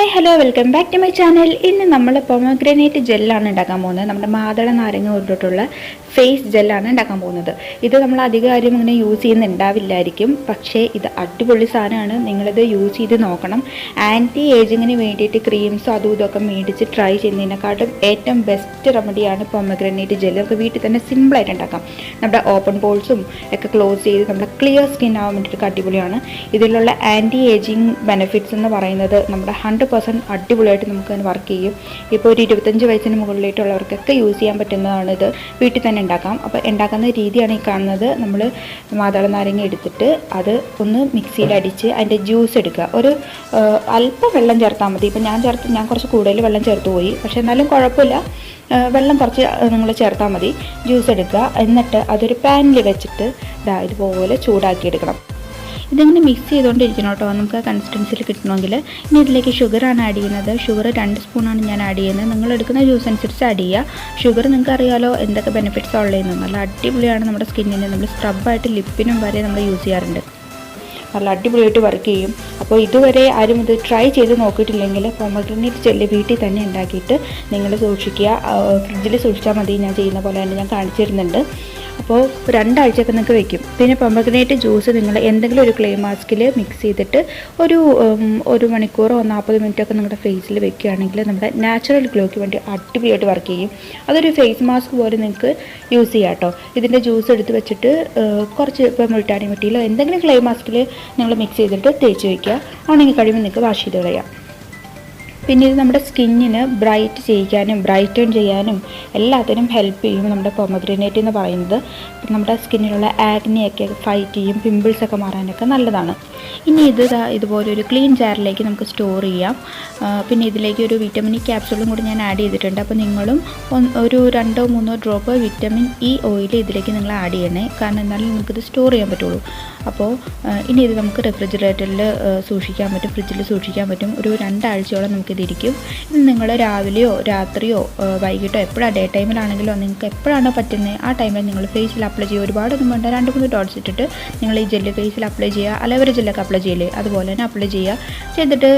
Hi hello welcome back to my channel. ഇന്ന് നമ്മൾ pomegranate ജെല്ലാണ് ഉണ്ടാക്കാൻ പോകുന്നത്. നമ്മുടെ മാതള നാരങ്ങ കൊണ്ടിട്ടുള്ള ഫേസ് ജെല്ലാണ് ഉണ്ടാക്കാൻ പോകുന്നത്. ഇത് നമ്മൾ അധികം ആരും ഇങ്ങനെ യൂസ് ചെയ്യുന്നുണ്ടാവില്ലായിരിക്കും, പക്ഷേ ഇത് അടിപൊളി സാധനമാണ്. നിങ്ങളിത് യൂസ് ചെയ്ത് നോക്കണം. ആൻറ്റി ഏജിങ്ങിന് വേണ്ടിയിട്ട് ക്രീംസും അതും ഇതൊക്കെ മേടിച്ച് ട്രൈ ചെയ്യുന്നതിനെക്കാട്ടും ഏറ്റവും ബെസ്റ്റ് റെമഡിയാണ് പൊമഗ്രാനേറ്റ് ജെല്ല്. നമുക്ക് വീട്ടിൽ തന്നെ സിമ്പിളായിട്ട് ഉണ്ടാക്കാം. നമ്മുടെ ഓപ്പൺ പോൾസും ഒക്കെ ക്ലോസ് ചെയ്ത് നമ്മുടെ ക്ലിയർ സ്കിൻ ആവാൻ വേണ്ടിയിട്ട് അടിപൊളിയാണ്. ഇതിലുള്ള ആൻറ്റി ഏജിങ് ബെനിഫിറ്റ്സ് എന്ന് പറയുന്നത് നമ്മുടെ 100% അടിപൊളിയായിട്ട് നമുക്ക് അതിന് വർക്ക് ചെയ്യും. ഇപ്പോൾ ഒരു 25 വയസ്സിന് മുകളിലായിട്ടുള്ളവർക്കൊക്കെ യൂസ് ചെയ്യാൻ പറ്റുന്നതാണ്. ഇത് വീട്ടിൽ തന്നെ ഉണ്ടാക്കാം. അപ്പോൾ ഉണ്ടാക്കുന്ന രീതിയാണ് ഈ കാണുന്നത്. നമ്മൾ മാതള നാരങ്ങ എടുത്തിട്ട് അത് ഒന്ന് മിക്സിയിൽ അടിച്ച് അതിൻ്റെ ജ്യൂസ് എടുക്കുക. ഒരു അല്പം വെള്ളം ചേർത്താൽ മതി. ഇപ്പോൾ ഞാൻ കുറച്ച് കൂടുതൽ വെള്ളം ചേർത്ത് പോയി, പക്ഷേ എന്നാലും കുഴപ്പമില്ല. വെള്ളം കുറച്ച് നിങ്ങൾ ചേർത്താൽ മതി. ജ്യൂസ് എടുക്കുക. എന്നിട്ട് അതൊരു പാനിൽ വെച്ചിട്ട് ഇതുപോലെ ചൂടാക്കിയെടുക്കണം. ഇതിങ്ങനെ മിക്സ് ചെയ്തുകൊണ്ടിരിക്കണം കേട്ടോ, നമുക്ക് ആ കൺസിസ്റ്റൻസിയിൽ കിട്ടണമെങ്കിൽ. ഇനി ഇതിലേക്ക് ഷുഗറാണ് ആഡ് ചെയ്യുന്നത്. ഷുഗർ 2 സ്പൂണാണ് ഞാൻ ആഡ് ചെയ്യുന്നത്. നിങ്ങൾ എടുക്കുന്ന ജ്യൂസ് അനുസരിച്ച് ആഡ് ചെയ്യുക. ഷുഗർ നിങ്ങൾക്ക് അറിയാലോ എന്തൊക്കെ ബെനിഫിറ്റ്സ് ഉള്ളതെന്ന്. നല്ല അടിപൊളിയാണ് നമ്മുടെ സ്കിന്നിന്. നമ്മൾ സ്ക്രബായിട്ട് ലിപ്പിനും വരെ നമ്മൾ യൂസ് ചെയ്യാറുണ്ട്. നല്ല അടിപൊളിയായിട്ട് വർക്ക് ചെയ്യും. അപ്പോൾ ഇതുവരെ ആരും ഇത് ട്രൈ ചെയ്ത് നോക്കിയിട്ടില്ലെങ്കിൽ പൊമഗ്രാനേറ്റ് ജെല്ല് വീട്ടിൽ തന്നെ ഉണ്ടാക്കിയിട്ട് നിങ്ങൾ സൂക്ഷിക്കുക. ഫ്രിഡ്ജിൽ സൂക്ഷിച്ചാൽ മതി. ഞാൻ ചെയ്യുന്ന പോലെ തന്നെ ഞാൻ കാണിച്ചു തരുന്നുണ്ട്. അപ്പോൾ 2 ആഴ്ചയൊക്കെ നിങ്ങൾക്ക് വയ്ക്കും. പിന്നെ പൊമഗ്രാനേറ്റ് ജ്യൂസ് നിങ്ങൾ എന്തെങ്കിലും ഒരു ക്ലേ മാസ്കിൽ മിക്സ് ചെയ്തിട്ട് ഒരു മണിക്കൂറോ 40 മിനിറ്റൊക്കെ നിങ്ങളുടെ ഫേസിൽ വെക്കുകയാണെങ്കിൽ നമ്മുടെ നാച്ചുറൽ ഗ്ലോയ്ക്ക് വേണ്ടി അടിപൊളിയായിട്ട് വർക്ക് ചെയ്യും. അതൊരു ഫേസ് മാസ്ക് പോലെ നിങ്ങൾക്ക് യൂസ് ചെയ്യാം കേട്ടോ. ഇതിൻ്റെ ജ്യൂസ് എടുത്ത് വെച്ചിട്ട് കുറച്ച് ഇപ്പോൾ മുൾട്ടാണി മിട്ടിയിലോ എന്തെങ്കിലും ക്ലേ മാസ്കിൽ നിങ്ങൾ മിക്സ് ചെയ്തിട്ട് തേച്ച് വയ്ക്കുക. ഉണങ്ങി കഴിയുമ്പോൾ നിങ്ങൾക്ക് വാഷ് ചെയ്ത് കളയാം. പിന്നെ ഇത് നമ്മുടെ സ്കിന്നിന് ബ്രൈറ്റ് ചെയ്യിക്കാനും ബ്രൈറ്റൺ ചെയ്യാനും എല്ലാത്തിനും ഹെൽപ്പ് ചെയ്യും നമ്മുടെ പൊമഗ്രാനേറ്റ് എന്ന് പറയുന്നത്. നമ്മുടെ സ്കിന്നിലുള്ള ആഗ്നിയൊക്കെ ഫൈറ്റ് ചെയ്യും, പിമ്പിൾസൊക്കെ മാറാനൊക്കെ നല്ലതാണ്. ഇനി ഇതുപോലെ ഒരു ക്ലീൻ ജാറിലേക്ക് നമുക്ക് സ്റ്റോർ ചെയ്യാം. പിന്നെ ഇതിലേക്ക് ഒരു വിറ്റമിൻ ഇ ക്യാപ്സൂളും കൂടി ഞാൻ ആഡ് ചെയ്തിട്ടുണ്ട്. അപ്പോൾ നിങ്ങളും ഒരു 2-3 ഡ്രോപ്പ് വിറ്റമിൻ ഇ ഓയിൽ ഇതിലേക്ക് നിങ്ങൾ ആഡ് ചെയ്യണേ, കാരണം എന്നാലും നമുക്കിത് സ്റ്റോർ ചെയ്യാൻ പറ്റുള്ളൂ. അപ്പോൾ ഇനി ഇത് നമുക്ക് റെഫ്രിജറേറ്ററിൽ സൂക്ഷിക്കാൻ പറ്റും, ഫ്രിഡ്ജിൽ സൂക്ഷിക്കാൻ പറ്റും. ഒരു 2 ആഴ്ചയോളം നമുക്കിതിരിക്കും. ഇത് നിങ്ങൾ രാവിലെയോ രാത്രിയോ വൈകിട്ടോ എപ്പോഴാണ്, ഡേ ടൈമിലാണെങ്കിലോ നിങ്ങൾക്ക് എപ്പോഴാണോ പറ്റുന്നത് ആ ടൈമിൽ നിങ്ങൾ ഫേസിൽ അപ്ലൈ ചെയ്യുക. ഒരുപാടൊന്നും വേണ്ട, 2-3 ഡോട്ട്സ് ഇട്ടിട്ട് നിങ്ങൾ ഈ ജെല്ല് ഫേസിൽ അപ്ലൈ ചെയ്യുക. അലവര ജെല്ലൊക്കെ അപ്ലൈ ചെയ്യില്ലേ, അതുപോലെ തന്നെ അപ്ലൈ ചെയ്തിട്ട്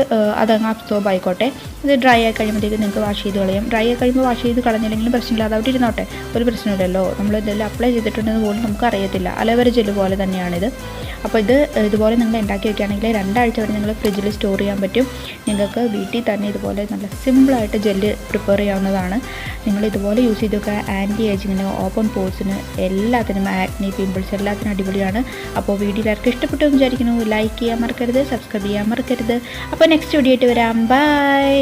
അതങ്ങ് അബ്സോർബ് ആയിക്കോട്ടെ. ഇത് ഡ്രൈ ആയി കഴിയുമ്പോഴത്തേക്ക് നിങ്ങൾക്ക് വാഷ് ചെയ്ത് കളയാം. ഡ്രൈ ആയി കഴിയുമ്പോൾ വാഷ് ചെയ്ത് കളഞ്ഞില്ലെങ്കിലും പ്രശ്നമില്ല, അതവിടെ ഇരുന്നോട്ടെ, ഒരു പ്രശ്നമില്ലല്ലോ. നമ്മൾ ഇതെല്ലാം അപ്ലൈ ചെയ്തിട്ടുണ്ടെന്ന് പോലും നമുക്ക് അറിയത്തില്ല. അലവര ജെല്ല് പോലെ തന്നെയാണിത്. അപ്പോൾ ഇതുപോലെ നിങ്ങൾ ഉണ്ടാക്കി വയ്ക്കുകയാണെങ്കിൽ 2 ആഴ്ച വരെ നിങ്ങൾ ഫ്രിഡ്ജിൽ സ്റ്റോർ ചെയ്യാൻ പറ്റും. നിങ്ങൾക്ക് വീട്ടിൽ തന്നെ ഇതുപോലെ നല്ല സിമ്പിളായിട്ട് ജെല്ല് പ്രിപ്പയർ ചെയ്യാവുന്നതാണ്. നിങ്ങൾ ഇതുപോലെ യൂസ് ചെയ്ത് നോക്കുക. ആൻറ്റി ഏജിങ്ങിന്, ഓപ്പൺ പോർസിന്, എല്ലാത്തിനും, ആക്നെ, പിമ്പിൾസ് എല്ലാത്തിനും അടിപൊളിയാണ്. അപ്പോൾ വീഡിയോ എല്ലാവർക്കും ഇഷ്ടപ്പെട്ടു വിചാരിക്കുന്നു. ലൈക്ക് ചെയ്യാൻ മറക്കരുത്, സബ്സ്ക്രൈബ് ചെയ്യാൻ മറക്കരുത്. അപ്പോൾ നെക്സ്റ്റ് വീഡിയോ ആയിട്ട് വരാം. ബൈ.